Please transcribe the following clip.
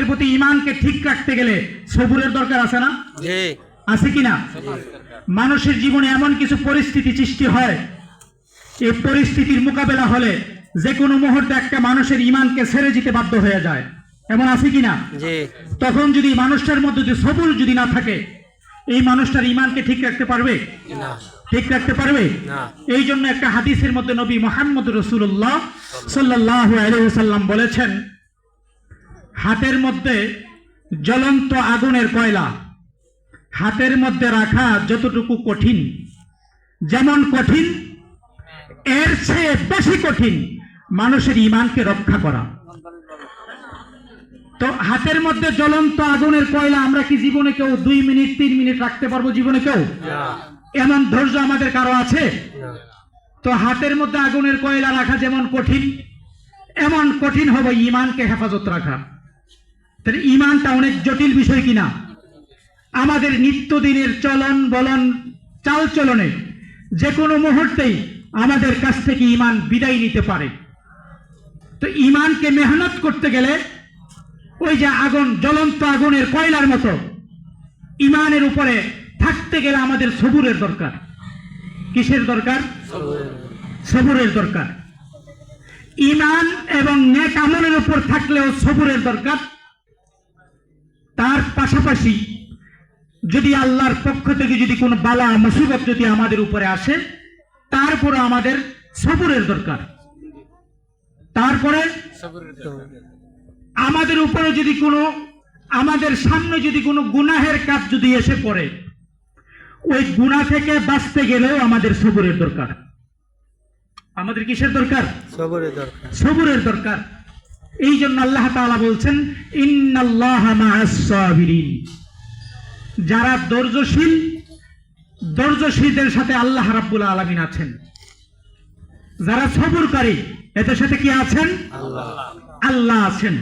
প্রতি ঈমানকে ঠিক রাখতে গেলে সবুরের দরকার আছে না? আছে কিনা? মানুষের জীবনে এমন কিছু পরিস্থিতি সৃষ্টি হয়, এই পরিস্থিতির মোকাবেলা হলে যে কোনো মুহূর্তে একটা মানুষের ঈমানকে ছেড়ে যেতে বাধ্য হয়ে যায়, এমন আছে কিনা? তখন যদি মানুষটার মধ্যে যদি সবুর যদি না থাকে, এই মানুষটার ঈমানকে ঠিক রাখতে পারবে না, ঠিক রাখতে পারবে না। এই জন্য একটা হাদিসের মধ্যে নবী মুহাম্মদ রাসূলুল্লাহ সাল্লাল্লাহু আলাইহি ওয়াসাল্লাম বলেছেন, হাতের মধ্যে জ্বলন্ত আগুনের কয়লা হাতের মধ্যে রাখা যতটুকু কঠিন, যেমন কঠিন এর চেয়ে বেশি কঠিন মানুষের ঈমানকে রক্ষা করা। তো হাতের মধ্যে জ্বলন্ত আগুনের কয়লা আমরা কি জীবনে কেউ 2 মিনিট 3 মিনিট রাখতে পারবো? জীবনে কেউ এমন ধৈর্য আমাদের কারো আছে? তো হাতের মধ্যে আগুনের কয়লা রাখা যেমন কঠিন, এমন কঠিন হবে ঈমানকে হেফাজত রাখা। তাহলে ঈমানটা অনেক জটিল বিষয় কিনা? আমাদের নিত্যদিনের চলন বলন চাল চলনে যে কোনো মুহূর্তেই আমাদের কাছ থেকে ঈমান বিদায় নিতে পারে। তো ঈমানকে মেহনত করতে গেলে ওই যে আগুন, জ্বলন্ত আগুনের কয়লার মতো ঈমানের উপরে থাকতে গেলে আমাদের সবুরের দরকার। কিসের দরকার? সবুরের দরকার। ঈমান এবং নেক আমলের উপর থাকলেও সবুরের দরকার। তার পাশাপাশি যদি আল্লাহর পক্ষ থেকে যদি কোনো বালা মুসিবত যদি আমাদের উপরে আসে, তারপরে আমাদের সবুরের দরকার। তারপরে আমাদের উপরে যদি কোনো, আমাদের সামনে যদি কোনো গুনাহের কাজ যদি এসে পড়ে, ওই গুনাহ থেকে বাঁচতে গেলেও আমাদের সবুরের দরকার। আমাদের কিসের দরকার? সবুরের দরকার। সবুরের দরকার। এই জন্য আল্লাহ তাআলা বলছেন, ইন্নাল্লাহা মা'আস সাবিরিন। যারা ধৈর্যশীল, ধৈর্যশীলদের সাথে আল্লাহ রাব্বুল আলামিন আছেন। যারা সবুরকারী, এদের সাথে কি আছেন? আল্লাহ আছেন।